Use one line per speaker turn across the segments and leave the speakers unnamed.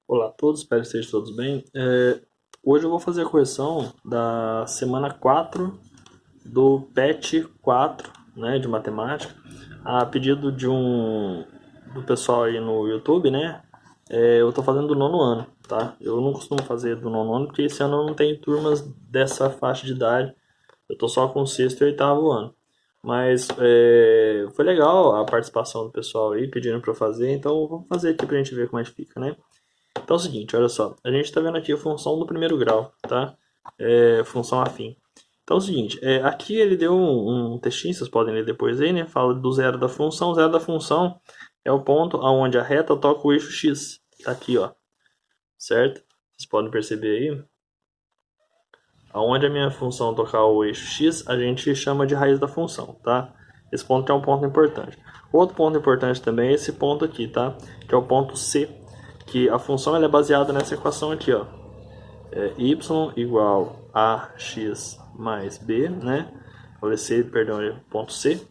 Olá a todos, espero que estejam todos bem. Hoje eu vou fazer a correção da semana 4 do PET 4, né, de matemática, a pedido do pessoal aí no YouTube, né? Eu estou fazendo do nono ano, tá? Eu não costumo fazer do nono ano porque esse ano eu não tenho turmas dessa faixa de idade. Eu estou só com o sexto e oitavo ano. Mas foi legal a participação do pessoal aí pedindo para eu fazer, então vamos fazer aqui pra gente ver como é que fica, né? Então é o seguinte, olha só. A gente está vendo aqui a função do primeiro grau, tá? Função afim. Então é o seguinte, aqui ele deu um textinho, vocês podem ler depois aí, né? Fala do zero da função. O zero da função é o ponto onde a reta toca o eixo x. Tá aqui, ó. Certo? Vocês podem perceber aí. Aonde a minha função tocar o eixo x, a gente chama de raiz da função, tá? Esse ponto é um ponto importante. Outro ponto importante também é esse ponto aqui, tá? Que é o ponto C, que a função ela é baseada nessa equação aqui, ó. Y igual a x mais b, né? C, perdão, é ponto C.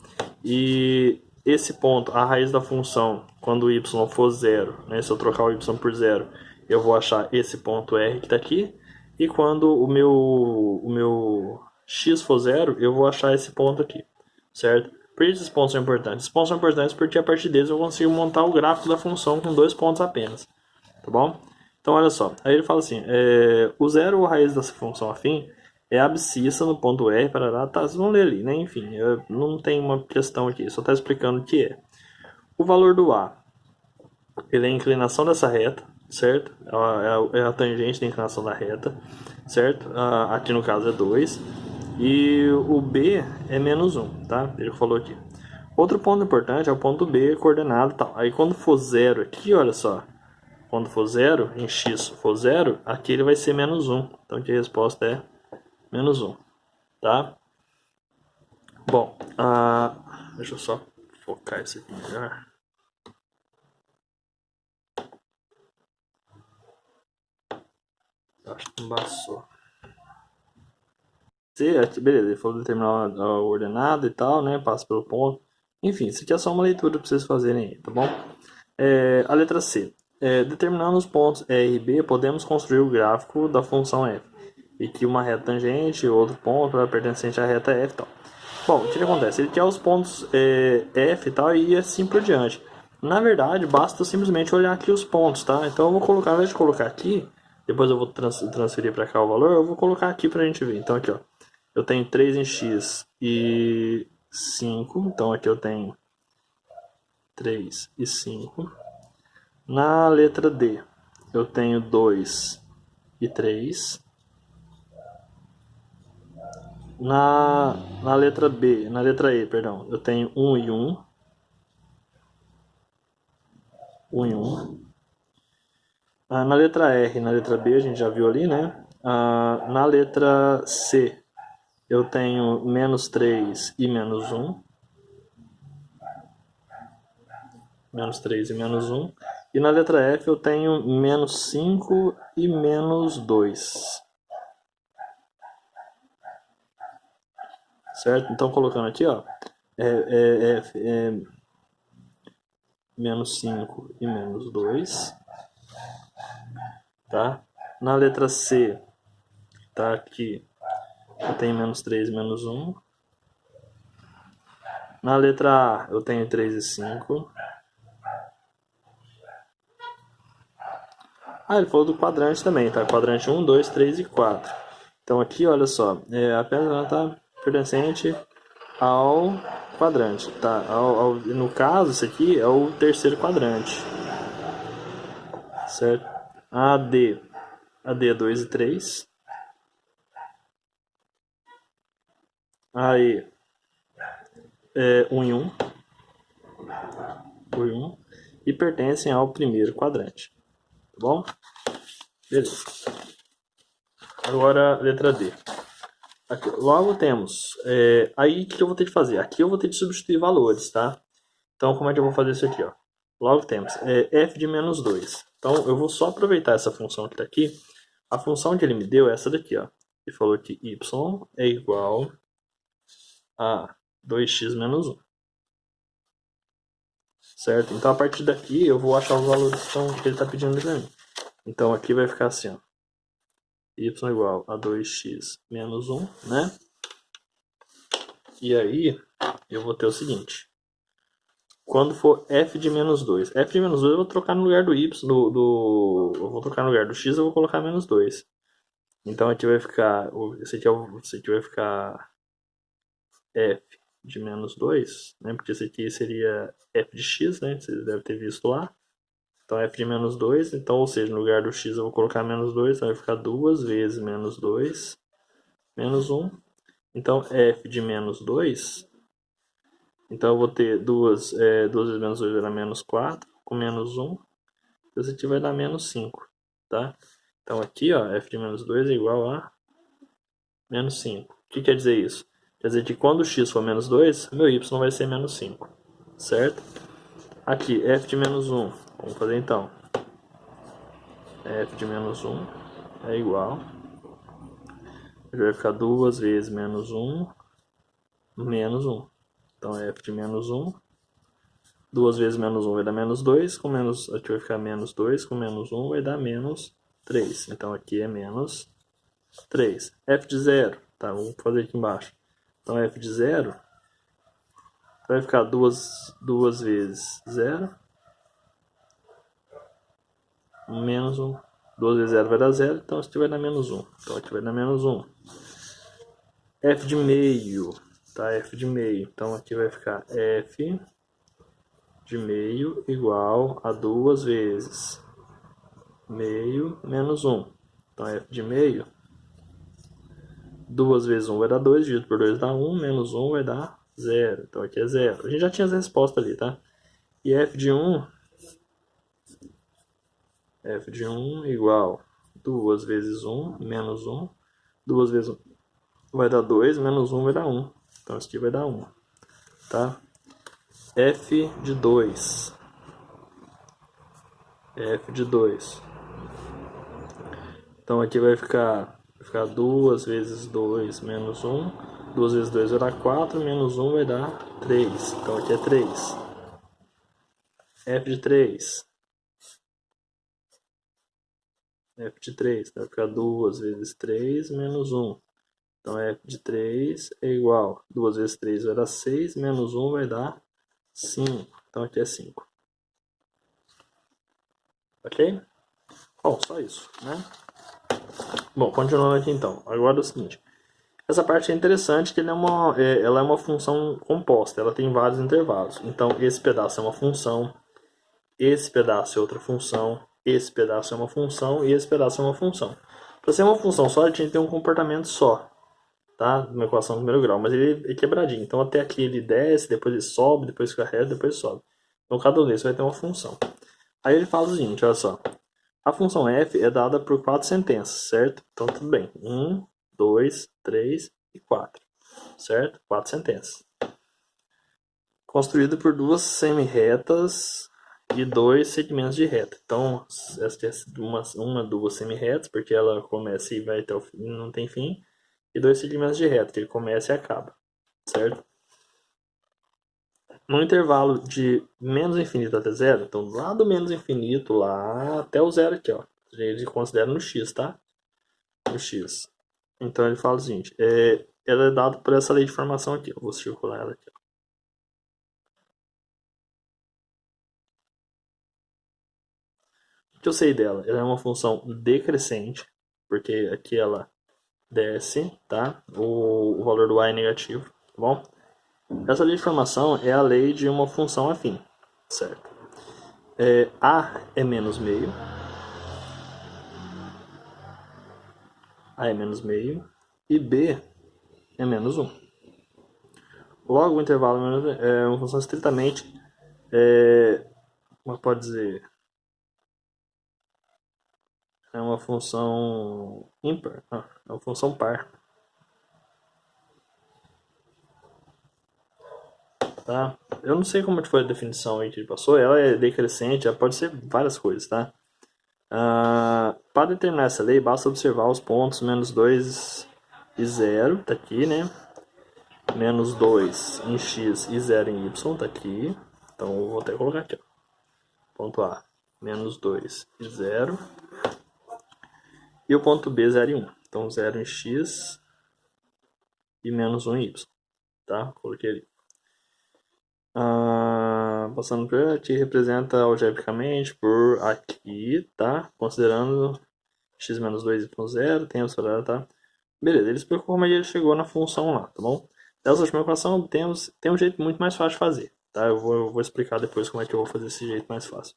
E esse ponto, a raiz da função, quando y for zero, né? Se eu trocar o y por zero, eu vou achar esse ponto R que está aqui. E quando o meu x for zero, eu vou achar esse ponto aqui, certo? Por que esses pontos são importantes? Esses pontos são importantes porque a partir deles eu consigo montar o gráfico da função com dois pontos apenas, tá bom? Então olha só, aí ele fala assim, o zero ou raiz dessa função afim é abscissa no ponto R, parará, tá, vocês vão ler ali, né? Enfim, não tem uma questão aqui, só está explicando o que é. O valor do A, ele é a inclinação dessa reta, certo? É a tangente da inclinação da reta, certo? Aqui no caso é 2. E o B é menos 1, tá? Ele falou aqui. Outro ponto importante é o ponto B, coordenado e tal. Aí quando for zero aqui, olha só. Quando for zero, em x for zero, aqui ele vai ser menos 1. Então aqui a resposta é menos 1, tá? Bom, deixa eu só focar isso aqui melhor. Acho que embaçou. Beleza, ele falou determinar a ordenada e tal, né? Passa pelo ponto. Enfim, isso aqui é só uma leitura para vocês fazerem aí, tá bom? A letra C. Determinando os pontos E e B, podemos construir o gráfico da função f. E que uma reta tangente, outro ponto é pertencente à reta f e tal. Bom, o que acontece? Ele quer os pontos f e tal e assim por diante. Na verdade, basta simplesmente olhar aqui os pontos, tá? Então eu vou colocar, ao invés de colocar aqui, depois eu vou transferir para cá o valor, eu vou colocar aqui pra gente ver. Então aqui, ó. Eu tenho 3 em x e 5. Então aqui eu tenho 3 e 5. Na letra D, eu tenho 2 e 3. Na letra B, na letra E, perdão, eu tenho 1 e 1. 1 e 1. Na letra R, na letra B, a gente já viu ali, né? Na letra C, eu tenho menos 3 e menos 1. Menos 3 e menos 1. E na letra F eu tenho menos 5 e menos 2. Certo? Então colocando aqui, ó, é menos 5 e menos 2. Tá? Na letra C, tá aqui, eu tenho menos 3 e menos 1. Na letra A, eu tenho 3 e 5. Ele falou do quadrante também, tá? Quadrante 1, 2, 3 e 4. Então aqui, olha só, apenas ela tá pertencente ao quadrante, tá? No caso, isso aqui é o terceiro quadrante, certo? A D é 2 e 3. A E é 1 e 1. 1 e 1. E pertencem ao primeiro quadrante. Tá bom? Beleza. Agora, letra D. Aqui, logo temos. Aí, o que eu vou ter de fazer? Aqui eu vou ter de substituir valores, tá? Então, como é que eu vou fazer isso aqui, ó? Logo temos f de menos 2. Então, eu vou só aproveitar essa função que está aqui. A função que ele me deu é essa daqui, ó. Ele falou que y é igual a 2x menos 1. Certo? Então, a partir daqui, eu vou achar os valores que ele está pedindo para mim. Então aqui vai ficar assim, ó. Y igual a 2x menos 1, né? E aí eu vou ter o seguinte. Quando for f de menos 2. F de menos 2 eu vou trocar no lugar do y, eu vou trocar no lugar do x, eu vou colocar menos 2. Então aqui vai ficar, esse aqui vai ficar f de menos 2, né? Porque esse aqui seria f de x, né? Vocês devem ter visto lá. Então f de menos 2, então, ou seja, no lugar do x eu vou colocar menos 2, então vai ficar 2 vezes menos 2, menos 1. Então f de menos 2, então eu vou ter 2 vezes menos 2 vai dar menos 4, com menos 1, esse aqui vai dar menos 5, tá? Então aqui, ó, f de menos 2 é igual a menos 5. O que quer dizer isso? Quer dizer que quando o x for menos 2, meu y vai ser menos 5, certo? Aqui, f de menos 1, vamos fazer então. F de menos 1 é igual, vai ficar 2 vezes menos 1, menos 1. Então f de menos 1, 2 vezes menos 1 vai dar menos 2, com menos, aqui vai ficar menos 2, com menos 1 vai dar menos 3. Então aqui é menos 3. F de 0, tá, vamos fazer aqui embaixo. Então f de 0 vai ficar 2 vezes 0, menos 1. 2 vezes 0 vai dar 0, então aqui vai dar menos 1. Então aqui vai dar menos 1. F de meio, tá? F de meio. Então aqui vai ficar F de meio igual a 2 vezes meio menos 1. Então F de meio, 2 vezes 1 vai dar 2, dividido por 2 dá 1, menos 1 vai dar 0. Então aqui é 0. A gente já tinha essa resposta ali, tá? E F de 1 igual 2 vezes 1 menos 1. 2 vezes 1 vai dar 2, menos 1 vai dar 1. Então isso aqui vai dar 1, tá? F de 2. F de 2. Então aqui vai ficar 2 vezes 2 menos 1. 2 vezes 2 vai dar 4, menos 1 vai dar 3. Então aqui é 3. F de 3. F de 3 vai ficar 2 vezes 3 menos 1. Então F de 3 é igual. 2 vezes 3 vai dar 6, menos 1 vai dar 5. Então aqui é 5. Ok? Bom, só isso, né? Bom, continuando aqui então. Agora é o seguinte. Essa parte é interessante que ela é uma função composta. Ela tem vários intervalos. Então esse pedaço é uma função. Esse pedaço é outra função. Esse pedaço é uma função. E esse pedaço é uma função. Para ser uma função só, a gente tem um comportamento só. Tá? Uma equação do primeiro grau. Mas ele é quebradinho. Então até aqui ele desce, depois ele sobe, depois fica reto, depois sobe. Então cada um desses vai ter uma função. Aí ele fala o seguinte, olha só. A função f é dada por 4 sentenças, certo? Então tudo bem. 1, 2, 3 e 4. Certo? 4 sentenças. Construída por 2 semi-retas e 2 segmentos de reta. Então, essa é duas semi-retas, porque ela começa e vai até o fim, não tem fim. E 2 segmentos de reta, que ele começa e acaba. Certo? No intervalo de menos infinito até zero, então lá do menos infinito lá até o zero aqui, ó. Ele considera no x, tá? No x. Então ele fala o seguinte, ela é dada por essa lei de formação aqui. Eu vou circular ela aqui, ó. O que eu sei dela? Ela é uma função decrescente, porque aqui ela desce, tá? O valor do a é negativo, tá bom? Essa lei de formação é a lei de uma função afim, certo? A é menos meio. A é menos meio. E B é menos 1. Logo, o intervalo é uma função estritamente... como pode dizer? É uma função ímpar. Não, é uma função par. Tá? Eu não sei como foi a definição aí que ele passou. Ela é decrescente, ela pode ser várias coisas, tá? Para determinar essa lei, basta observar os pontos menos 2 e 0, tá aqui, né? Menos 2 em x e 0 em y, tá aqui. Então eu vou até colocar aqui, ó. Ponto A, menos 2 e 0. E o ponto B, 0 e 1. Então 0 em x e menos 1 em y. Tá? Coloquei ali. Passando por aqui, representa algebricamente por aqui, tá? Considerando x menos 2 y 0, tem a observada, tá? Beleza, ele explicou como ele chegou na função lá, tá bom? Dessa última equação, tem um jeito muito mais fácil de fazer, tá? Eu vou explicar depois como é que eu vou fazer esse jeito mais fácil.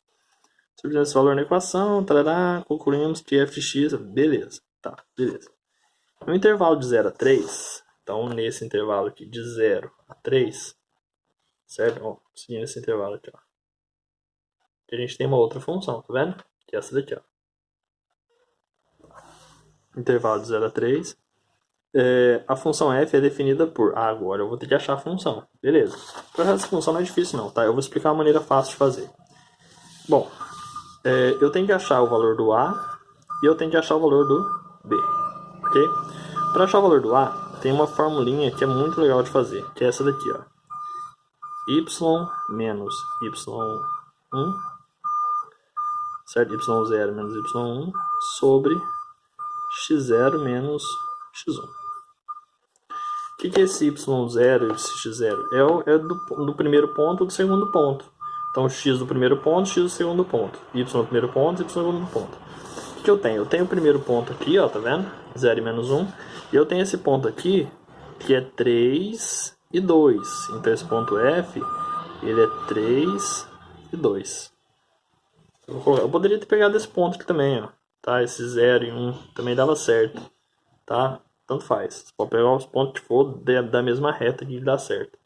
Substituindo esse valor na equação, tarará, concluímos que f de x, beleza, tá, beleza. No intervalo de 0 a 3, então nesse intervalo aqui de 0 a 3, certo? Ó, seguindo esse intervalo aqui, ó. A gente tem uma outra função, tá vendo? Que é essa daqui, ó. Intervalo de 0 a 3. A função f é definida por... agora eu vou ter que achar a função. Beleza. Para achar essa função não é difícil não, tá? Eu vou explicar uma maneira fácil de fazer. Bom, eu tenho que achar o valor do a e eu tenho que achar o valor do b. Ok? Para achar o valor do a, tem uma formulinha que é muito legal de fazer, que é essa daqui, ó. Y menos y1, certo? y0 menos y1 sobre x0 menos x1. O que é esse y0 e esse x0? É do primeiro ponto ou do segundo ponto. Então, x do primeiro ponto, x do segundo ponto. Y do primeiro ponto, y do segundo ponto. O que eu tenho? Eu tenho o primeiro ponto aqui, ó, tá vendo? 0 e menos 1. E eu tenho esse ponto aqui, que é 3 e 2. Então, esse ponto F, ele é 3 e 2. Eu poderia ter pegado esse ponto aqui também, ó. Tá? Esse 0 e 1 também dava certo. Tá? Tanto faz. Você pode pegar os pontos que for da mesma reta que dá certo.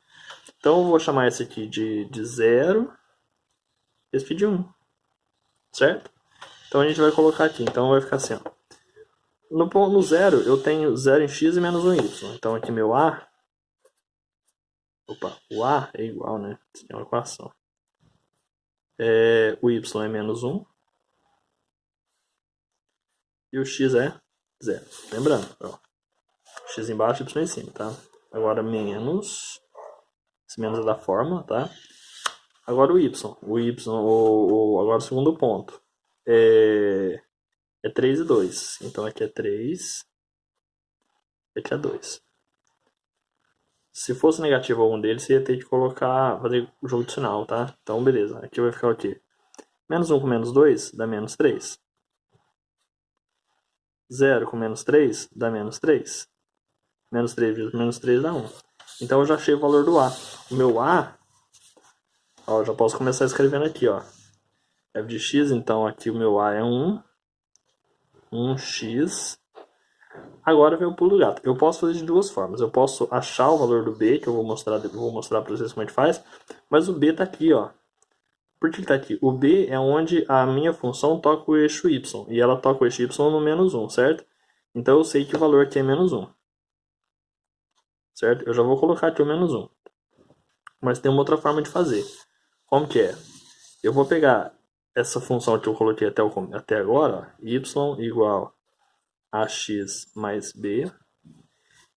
Então eu vou chamar esse aqui de 0, esse aqui de 1. Certo? Então a gente vai colocar aqui. Então vai ficar assim, ó. No 0 eu tenho 0 em x e menos 1 em y. Então aqui meu a... Opa, o a é igual, né? Isso é uma equação. O y é menos 1. E o x é 0. Lembrando, ó. X embaixo e y em cima, tá? Agora menos... Esse menos é da fórmula, tá? Agora o y. Agora o segundo ponto. É 3 e 2. Então aqui é 3. Aqui é 2. Se fosse negativo algum deles, você ia ter que fazer o jogo de sinal, tá? Então beleza. Aqui vai ficar o quê? Menos 1 com menos 2 dá menos 3. 0 com menos 3 dá menos 3. Menos 3 vezes menos 3 dá 1. Então eu já achei o valor do a. O meu a... Ó, eu já posso começar escrevendo aqui, ó. F de x, então aqui o meu a é 1. 1x. Agora vem o pulo do gato. Eu posso fazer de duas formas. Eu posso achar o valor do b, que eu vou mostrar para vocês como a gente faz. Mas o b está aqui, ó. Por que está aqui? O b é onde a minha função toca o eixo y. E ela toca o eixo y no menos 1, certo? Então eu sei que o valor aqui é menos 1. Certo? Eu já vou colocar aqui o menos 1. Mas tem uma outra forma de fazer. Como que é? Eu vou pegar essa função que eu coloquei até agora, ó, y igual a x mais b.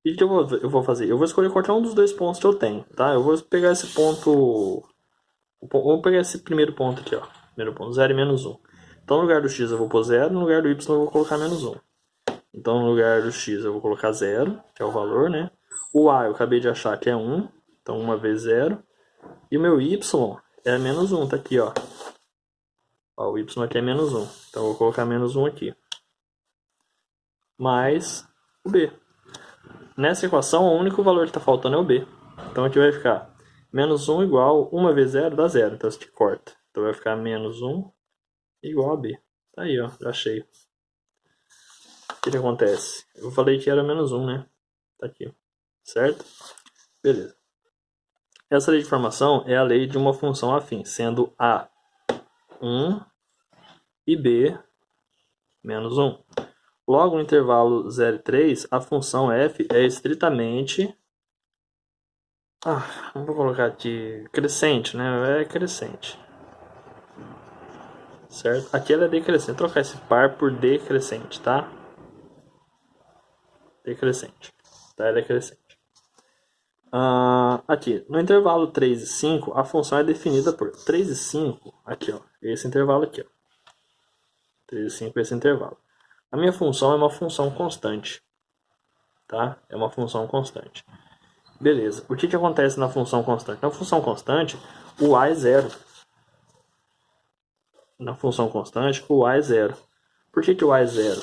E o que eu vou fazer? Eu vou escolher qualquer um dos dois pontos que eu tenho, tá? Eu vou pegar esse ponto... Vou pegar esse primeiro ponto aqui, ó. Primeiro ponto, 0 e menos 1. Então, no lugar do x eu vou pôr 0, no lugar do y eu vou colocar menos 1. Então, no lugar do x eu vou colocar 0, que é o valor, né? O a eu acabei de achar que é 1, então 1 vezes 0. E o meu y é menos 1, tá aqui, ó. Ó, o y aqui é menos 1. Então eu vou colocar menos 1 aqui. Mais o b. Nessa equação, o único valor que está faltando é o b. Então aqui vai ficar menos 1 igual 1 vezes 0 dá 0. Então isso aqui corta. Então vai ficar menos 1 igual a b. Tá aí, ó. Já achei. O que acontece? Eu falei que era menos 1, né? Tá aqui. Certo? Beleza. Essa lei de formação é a lei de uma função afim, sendo a 1 e b menos 1. Logo, no intervalo 0 e 3, a função f é estritamente... não vou colocar aqui crescente, né? É crescente. Certo? Aqui ela é decrescente. Vou trocar esse par por decrescente, tá? Decrescente. Tá? Ela é crescente. Aqui, no intervalo 3 e 5, a função é definida por 3 e 5, aqui, ó, esse intervalo aqui, ó. 3 e 5 esse intervalo. A minha função é uma função constante, tá? É uma função constante. Beleza. O que acontece na função constante? Na função constante, o a é zero. Na função constante, o a é zero. Por que o a é zero?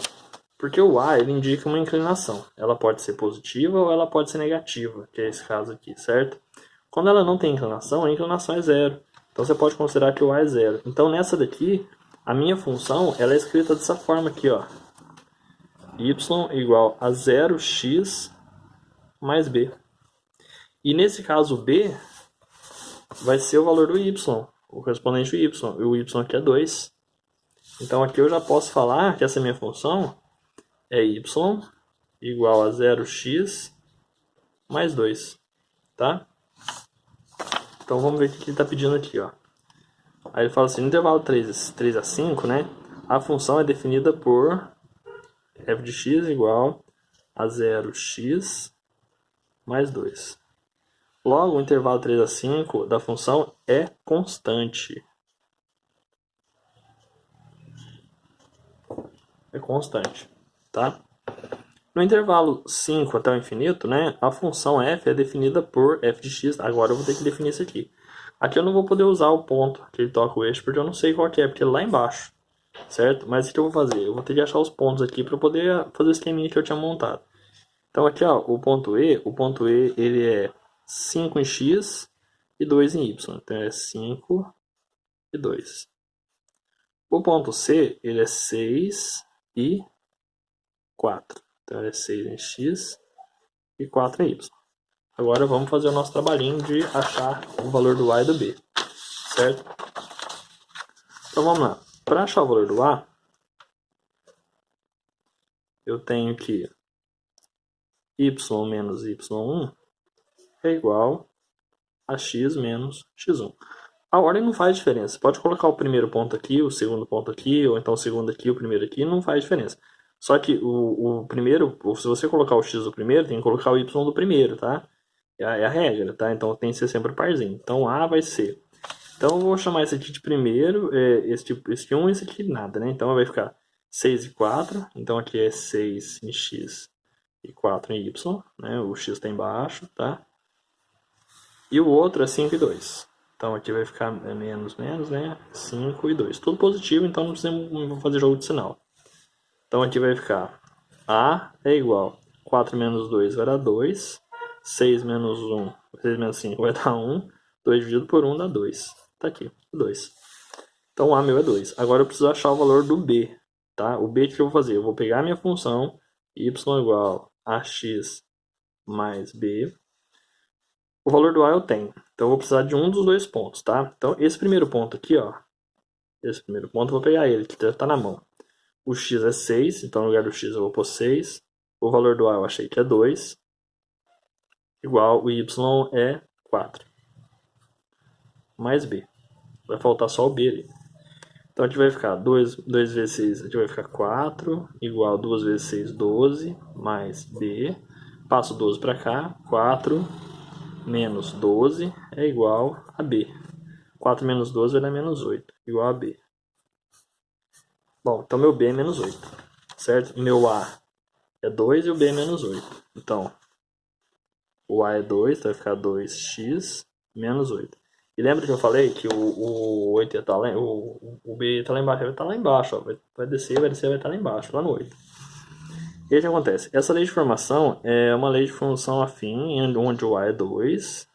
Porque o a ele indica uma inclinação. Ela pode ser positiva ou ela pode ser negativa, que é esse caso aqui, certo? Quando ela não tem inclinação, a inclinação é zero. Então você pode considerar que o a é zero. Então nessa daqui, a minha função ela é escrita dessa forma aqui, ó. Y igual a 0x mais b. E nesse caso b vai ser o valor do y, o correspondente do y. E o y aqui é 2. Então aqui eu já posso falar que essa minha função é y igual a 0x mais 2, tá? Então vamos ver o que ele está pedindo aqui, ó. Aí ele fala assim, no intervalo 3 a 5, né? A função é definida por f de x igual a 0x mais 2. Logo, o intervalo 3 a 5 da função é constante. É constante, tá? No intervalo 5 até o infinito, né, a função f é definida por f de x. Agora eu vou ter que definir isso aqui. Aqui eu não vou poder usar o ponto que ele toca o eixo, porque eu não sei qual que é, porque ele é lá embaixo, certo? Mas o que eu vou fazer? Eu vou ter que achar os pontos aqui para poder fazer o esqueminha que eu tinha montado. Então aqui, ó, o ponto E ele é 5 em x e 2 em y. Então é 5 e 2. O ponto C, ele é 6 e 4. Então é 6 em x e 4 em y. Agora vamos fazer o nosso trabalhinho de achar o valor do A e do B, certo? Então vamos lá. Para achar o valor do A, eu tenho que y menos y1 é igual a x menos x1. A ordem não faz diferença. Você pode colocar o primeiro ponto aqui, o segundo ponto aqui, ou então o segundo aqui, o primeiro aqui, não faz diferença. Só que o primeiro, se você colocar o x do primeiro, tem que colocar o y do primeiro, tá? É a regra, tá? Então tem que ser sempre parzinho. Então A vai ser. Então eu vou chamar esse aqui de primeiro, esse 1 e esse aqui nada, né? Então vai ficar 6 e 4. Então aqui é 6 em x e 4 em y, né? O x está embaixo, tá? E o outro é 5 e 2. Então aqui vai ficar menos, né? 5 e 2. Tudo positivo, então não vou fazer jogo de sinal. Então aqui vai ficar A é igual 4 menos 2 vai dar 2. 6 menos 1, 6 menos 5 vai dar 1. 2 dividido por 1 dá 2. Tá aqui, 2. Então o A meu é 2. Agora eu preciso achar o valor do B. Tá? O B que eu vou fazer? Eu vou pegar a minha função y igual a x mais b. O valor do A eu tenho. Então eu vou precisar de um dos dois pontos, tá? Então esse primeiro ponto aqui, ó. Esse primeiro ponto eu vou pegar ele, que deve estar na mão. O x é 6, então no lugar do x eu vou pôr 6. O valor do A eu achei que é 2. Igual o y é 4. Mais b. Vai faltar só o b ali. Então aqui vai ficar 2 vezes 6, aqui vai ficar 4, igual 2 vezes 6, 12, mais b. Passo 12 para cá, 4 menos 12 é igual a b. 4 menos 12 vai dar menos 8, igual a b. Bom, então meu b é menos 8, certo? E meu a é 2 e o b é menos 8. Então, o a é 2, então vai ficar 2x menos 8. E lembra que eu falei que o 8 ia estar lá, o B ia estar lá embaixo, vai estar lá embaixo, ó, vai descer, vai estar lá embaixo, lá no 8. E aí o que acontece? Essa lei de formação é uma lei de função afim, onde o A é 2,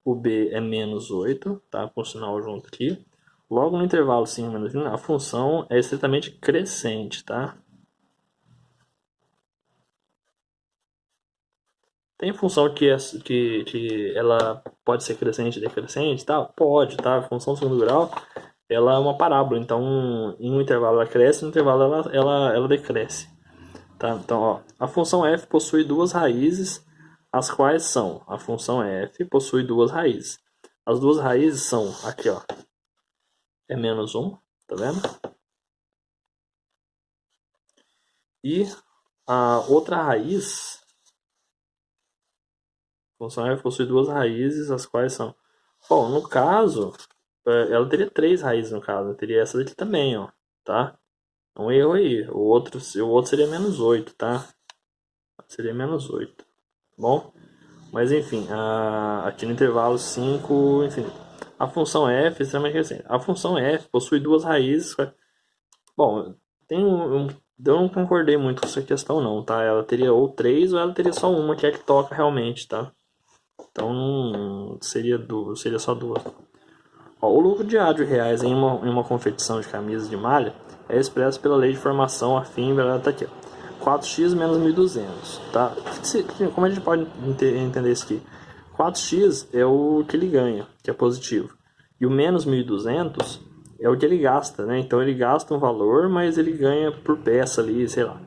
o B é menos 8, tá? Com o sinal junto aqui. Logo no intervalo 5 menos 1, a função é estritamente crescente, tá? Tem função que ela pode ser crescente e decrescente e tal? Pode, tá? A função do segundo grau, ela é uma parábola. Então, em um intervalo ela cresce, no intervalo ela decresce. Tá? Então, ó, a função f possui duas raízes, as quais são... A função f possui duas raízes. As duas raízes são, aqui, ó, é menos 1, tá vendo? E a outra raiz... A função f possui duas raízes, as quais são... Bom, no caso, ela teria três raízes, no caso. Teria essa daqui também, ó, tá? Um erro aí. O outro seria menos 8, tá? Seria menos 8. Bom, mas enfim, aqui no intervalo 5 infinito. A função f é extremamente recente. A função f possui duas raízes. Bom, eu não concordei muito com essa questão não, tá? Ela teria ou três ou ela teria só uma, que é que toca realmente, tá? Então não seria só duas. Ó, o lucro diário de reais em uma confecção de camisa de malha é expresso pela lei de formação afim, tá aqui, ó. 4x menos 1.200, tá? Como a gente pode entender isso aqui? 4x é o que ele ganha, que é positivo. E o menos 1.200 é o que ele gasta, né? Então ele gasta um valor, mas ele ganha por peça ali, sei lá.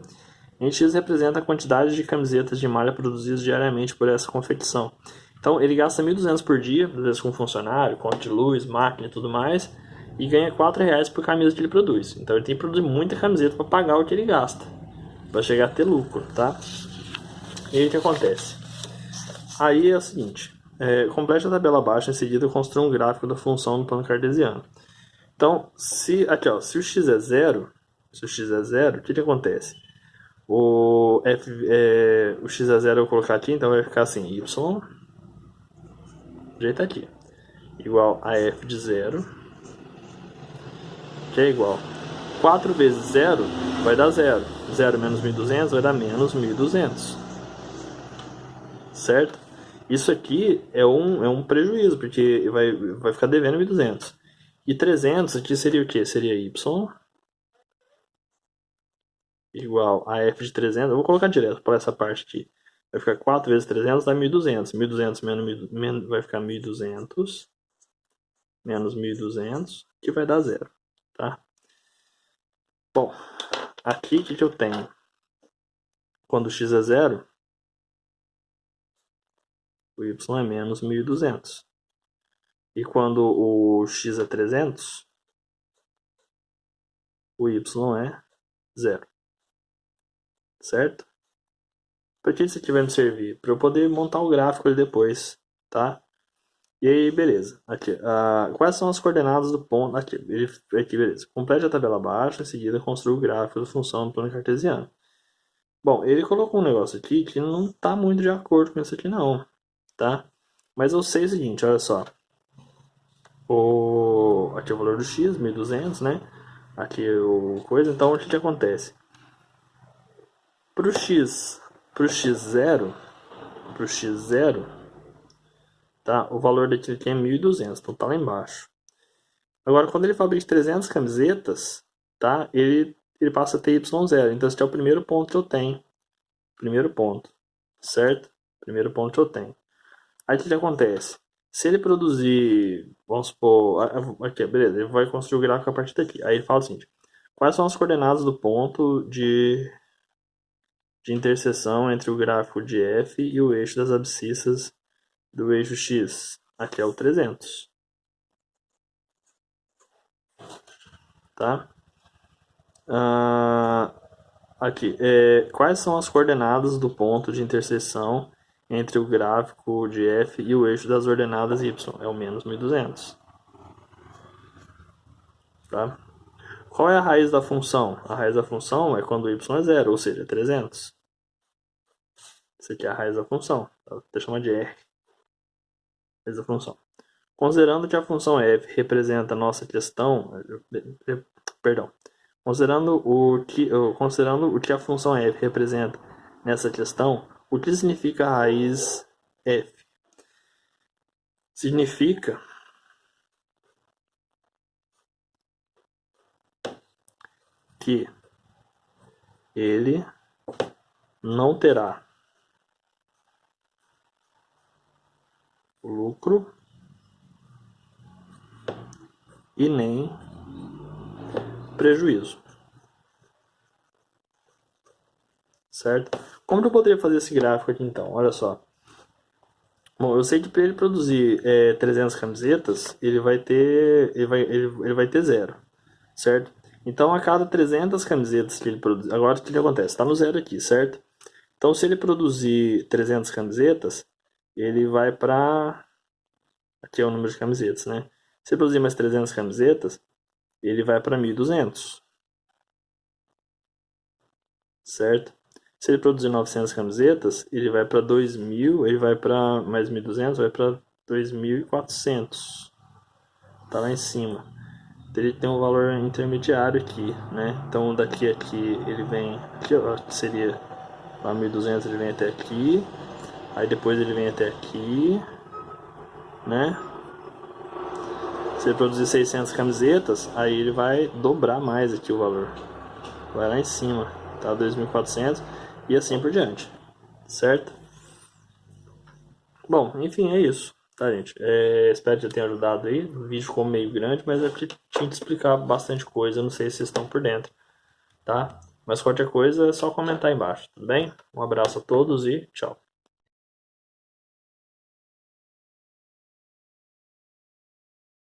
Em X representa a quantidade de camisetas de malha produzidas diariamente por essa confecção. Então ele gasta 1.200 por dia, às vezes com funcionário, conta de luz, máquina e tudo mais, e ganha R$ 4 por camisa que ele produz. Então ele tem que produzir muita camiseta para pagar o que ele gasta, para chegar a ter lucro, tá? E aí o que acontece? Aí é o seguinte, complete a tabela abaixo, em seguida construa um gráfico da função no plano cartesiano. Então, aqui, ó, se o x é zero, o que acontece? O x a 0 eu vou colocar aqui, então vai ficar assim, y, jeito aqui, igual a f de 0, que é igual 4 vezes 0 vai dar 0. 0 menos 1.200 vai dar menos 1.200. Certo? Isso aqui é um prejuízo, porque vai ficar devendo 1.200. E 300 aqui seria o quê? Seria y igual a f de 300. Eu vou colocar direto para essa parte aqui. Vai ficar 4 vezes 300 dá 1.200. 1.200 menos, vai ficar 1.200 menos 1.200, que vai dar zero, tá? Bom, aqui o que eu tenho? Quando x é zero, o y é menos 1.200. E quando o x é 300, o y é zero. Certo? Para que isso aqui vai me servir? Para eu poder montar o gráfico ali depois, tá? E aí, beleza. Aqui, quais são as coordenadas do ponto? Aqui, beleza. Complete a tabela abaixo, em seguida construa o gráfico da função no plano cartesiano. Bom, ele colocou um negócio aqui que não está muito de acordo com isso aqui não, tá? Mas eu sei o seguinte, olha só. Aqui é o valor do x, 1.200, né? Aqui é o coisa, então o que acontece? Pro x, pro x0, tá? O valor daqui é 1.200, então tá lá embaixo. Agora, quando ele fabrica 300 camisetas, tá? Ele passa a ter y0. Então, esse é o primeiro ponto que eu tenho. Primeiro ponto, certo? Primeiro ponto que eu tenho. Aí o que acontece? Se ele produzir, vamos supor, aqui, beleza, ele vai construir o gráfico a partir daqui. Aí ele fala o seguinte: quais são as coordenadas do ponto de interseção entre o gráfico de f e o eixo das abscissas do eixo x? Aqui é o 300, tá? Aqui, quais são as coordenadas do ponto de interseção entre o gráfico de f e o eixo das ordenadas y? É o menos 1.200. Tá? Qual é a raiz da função? A raiz da função é quando y é zero, ou seja, 300. Isso aqui é a raiz da função. Vou chamar de r. Raiz da função. Considerando que a função f representa a nossa questão... Perdão. Considerando o que a função f representa nessa questão, o que significa a raiz f? Significa que ele não terá lucro e nem prejuízo. Certo? Como eu poderia fazer esse gráfico aqui então? Olha só. Bom, eu sei que para ele produzir 300 camisetas, ele vai ter zero, certo? Então, a cada 300 camisetas que ele produz... Agora, o que acontece? Está no zero aqui, certo? Então, se ele produzir 300 camisetas, ele vai para... Aqui é o número de camisetas, né? Se ele produzir mais 300 camisetas, ele vai para 1.200. certo? Se ele produzir 900 camisetas, ele vai para 2.000, ele vai para mais 1.200, vai para 2.400. Tá lá em cima. Ele tem um valor intermediário aqui, né? Então daqui a aqui ele vem, aqui ó, seria lá 1.200, ele vem até aqui. Aí depois ele vem até aqui, né? Se ele produzir 600 camisetas, aí ele vai dobrar mais aqui o valor. Vai lá em cima, tá? 2.400 e assim por diante, certo? Bom, enfim, é isso, tá, gente? Espero que já tenha ajudado aí. O vídeo ficou meio grande, mas eu tinha que explicar bastante coisa. Eu não sei se vocês estão por dentro, tá? Mas qualquer coisa é só comentar aí embaixo, tudo bem? Um abraço a todos e tchau.